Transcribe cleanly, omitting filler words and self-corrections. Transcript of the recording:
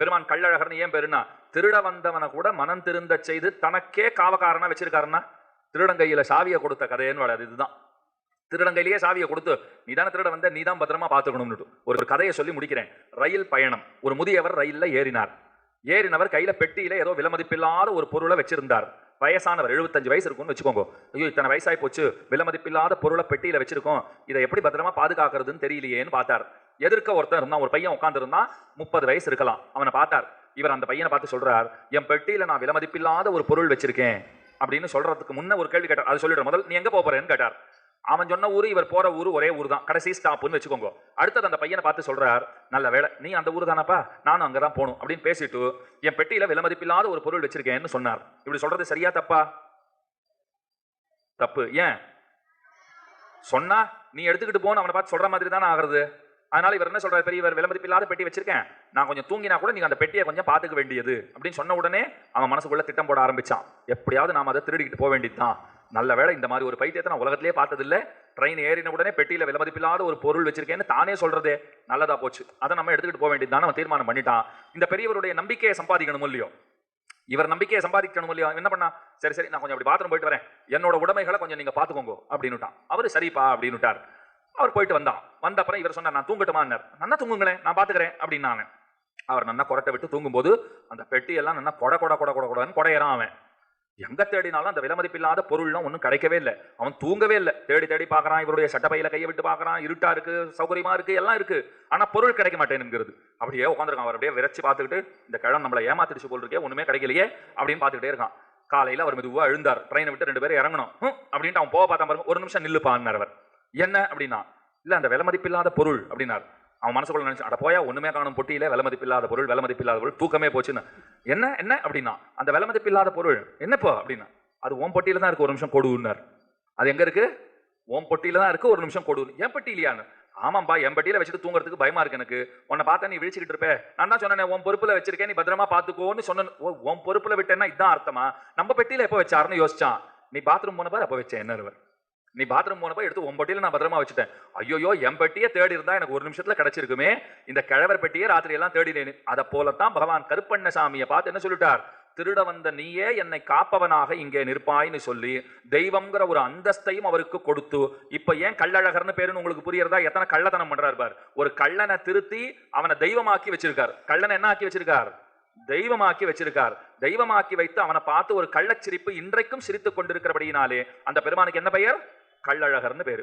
பெருமான் கள்ளழகர்னு ஏன் பேருன்னா, திருட வந்தவனை கூட மனம் திருந்த செய்து தனக்கே காவக்காரனா வச்சிருக்காருன்னா, திருடங்கையில சாவியை கொடுத்த கதைன்னு வராது. இதுதான் திருடங்கையிலேயே சாவியை கொடுத்து நீ தானே திருட வந்த, நீ தான் பத்திரமா பார்த்துக்கணும்னு ஒரு கதையை சொல்லி முடிக்கிறேன். ரயில் பயணம். ஒரு முதியவர் ரயில்ல ஏறினார். ஏறினவர் கையில பெட்டியில ஏதோ விலமதிப்பில்லாத ஒரு பொருளை வச்சிருந்தார். வயசானவர், 75 வயசு இருக்கும்னு வச்சுக்கோங்க. ஐயோ இத்தனை வயசாகி போச்சு, விலமதிப்பில்லாத பொருளை பெட்டியில வச்சிருக்கோம், இதை எப்படி பத்திரமா பாதுகாக்கிறதுன்னு தெரியலையேன்னு பார்த்தார். எதிர்க்க ஒருத்தன் இருந்தான், ஒரு பையன் உட்கார்ந்து இருந்தான், 30 வயசு இருக்கலாம். அவனை பார்த்தார். இவர் அந்த பையனை பார்த்து சொல்றார், என் பெட்டியில நான் விலமதிப்பில்லாத ஒரு பொருள் வச்சிருக்கேன் அப்படின்னு சொல்றதுக்கு முன்ன ஒரு கேள்வி கேட்டார். அது சொல்லிடுற முதல், நீ எங்க போறேன்னு கேட்டார். அவன் சொன்ன ஊரு இவர் போற ஊரு ஒரே ஊர் தான், கடைசி ஸ்டாப்னு வச்சுக்கோங்க. அடுத்தது அந்த பையனை பார்த்து சொல்றார், நல்ல வேலை நீ அந்த ஊர் தானப்பா, நானும் அங்கதான் போகணும் அப்படின்னு பேசிட்டு என் பெட்டியில விலமதிப்பில்லாத ஒரு பொருள் வச்சிருக்கேன்னு சொன்னார். இப்படி சொல்றது சரியா தப்பா? தப்பு. ஏன் சொன்னா நீ எடுத்துக்கிட்டு போன்னு அவனை பார்த்து சொல்ற மாதிரி தானே ஆகுறது. அதனால இவர் என்ன சொல்றாரு, பெரியவர் விலமதிப்பில்லாத பெட்டி வச்சிருக்கேன், நான் கொஞ்சம் தூங்கினா கூட நீங்க அந்த பெட்டியை கொஞ்சம் பாத்துக்க வேண்டியது அப்படின்னு சொன்ன உடனே அவன் மனசுக்குள்ள திட்டம் போட ஆரம்பிச்சான். எப்படியாவது நாம அதை திருடிக்கிட்டு போக வேண்டியதுதான். நல்ல வேளை இந்த மாதிரி ஒரு பைத்தியத்தை நான் உலகத்திலே பார்த்ததில்லை. ட்ரெயின் ஏறின உடனே பெட்டியில விலமதிப்பில்லாத ஒரு பொருள் வச்சிருக்கேன்னு தானே சொல்றதே நல்லதா போச்சு, அதை நம்ம எடுத்துக்கிட்டு போக வேண்டியதுதான் அவன் தீர்மானம் பண்ணிட்டான். இந்த பெரியவருடைய நம்பிக்கையை சம்பாதிக்கணும் இல்லையோ, இவர் நம்பிக்கையை சம்பாதிக்கணும் இல்லையோ, என்ன பண்ணா, சரி சரி நான் கொஞ்சம் அப்படி பாத்ரூம் போயிட்டு வரேன், என்னோட உடைமைகளை கொஞ்சம் நீங்க பாத்துக்கோங்க அப்படின்னுட்டான். அவரு சரிப்பா அப்படின்னுட்டார். அவர் போயிட்டு வந்தான். வந்த அப்புறம் இவர் சொன்னார், நான் தூங்கட்டுமான்னார். நன்னா தூங்குங்களேன், நான் பாத்துக்கிறேன் அப்படின்னாங்க. அவர் நன்னா கொரட்டை விட்டு தூங்கும்போது அந்த பெட்டி எல்லாம் நன்னா கொட கொட கொட கொட கொடன்னு கொடையறான். அவன் எங்க தேடினாலும் அந்த விலமதிப்பில்லாத பொருள்லாம் ஒன்றும் கிடைக்கவே இல்லை. அவன் தூங்கவே இல்லை. தேடி தேடி பார்க்கறான், இவருடைய சட்டப்பையில கையை விட்டு பார்க்கறான், இருட்டா இருக்கு, சௌகரியமா இருக்கு, எல்லாம் இருக்கு, ஆனா பொருள் கிடைக்க மாட்டேனுங்கிறது. அப்படியே உட்காந்துருக்கான். அவர் அப்படியே விரைச்சு பார்த்துக்கிட்டு, இந்த கிழம் நம்மளை ஏமாத்திடுச்சு போல் இருக்கே, ஒண்ணுமே கிடைக்கலையே அப்படின்னு பார்த்துக்கிட்டே இருக்கான். காலையில அவர் மெதுவா எழுந்தார். ட்ரெயினை விட்டு 2 பேரும் இறங்கணும் அப்படின்ட்டு அவன் போக பார்த்தா பாருங்க, ஒரு நிமிஷம் நில்லுப்பான்னார். அவர் என்ன அப்படின்னா, இல்ல அந்த விலமதிப்பில்லாத பொருள் அப்படின்னார். அவன் மனசுக்குள்ள நினைச்சு, அட போயா ஒண்ணுமே காணும் பொட்டியில, விலமதிப்பில்லாத பொருள், விலமதிப்பில்லாத பொருள், தூக்கமே போச்சுன்னு. என்ன என்ன அப்படின்னா, அந்த விலமதிப்பில்லாத பொருள் என்னப்போ அப்படின்னா, அது ஓம் பொட்டியில தான் இருக்கு, ஒரு நிமிஷம் கொடுன்னார். அது எங்க இருக்கு? ஓம் பொட்டியில தான் இருக்கு, ஒரு நிமிஷம் கொடு. என் பெட்டி இல்லையான்னு. ஆமாம்பா, என் பெட்டியில வச்சுட்டு தூங்குறதுக்கு பயமா இருக்கு எனக்கு, உன்னை பார்த்தா நீ விழிச்சுக்கிட்டு இருப்ப, நான் தான் சொன்னேன் உன் பொறுப்புல வச்சிருக்கேன், நீ பத்திரமா பாத்துக்கோன்னு சொன்ன. உன் பொறுப்புல விட்டேன்னா இதான் அர்த்தமா? நம்ம பெட்டியில எப்ப வச்சாருன்னு யோசிச்சான். நீ பாத்ரூம் போன பாரு, அப்ப வச்சேன் என்ன, நீ பாத்ரூம் போனப்ப எடுத்து உன் பெட்டியில நான் பத்திரமா வச்சுட்டேன். ஐயோ என் பெட்டியை தேடி இருந்தா எனக்கு ஒரு நிமிஷத்துல கிடைச்சிருக்குமே, இந்த கிழவர் பெட்டியை ராத்திரி எல்லாம் தேடினேன். அதை போலத்தான் பகவான் கருப்பண்ணசாமியை பார்த்து என்ன சொல்லிட்டார், திருட வந்த நீயே என்னை காப்பவனாக இங்கே நிற்பாய்னு சொல்லி தெய்வம்ங்கிற ஒரு அந்தஸ்தையும் அவருக்கு கொடுத்து, இப்ப ஏன் கள்ளழகர்னு பேருன்னு உங்களுக்கு புரியறதா? எத்தனை கள்ளத்தனம் பண்றாரு பார். ஒரு கள்ளனை திருத்தி அவனை தெய்வமாக்கி வச்சிருக்கார். கள்ளனை என்ன ஆக்கி வச்சிருக்கார்? தெய்வமாக்கி வச்சிருக்கார். தெய்வமாக்கி வைத்து அவனை பார்த்து ஒரு கள்ளச்சிரிப்பு இன்றைக்கும் சிரித்துக் கொண்டிருக்கிறபடியினாலே அந்த பெருமானுக்கு என்ன பெயர்? கள்ளழகர்னு பேரு.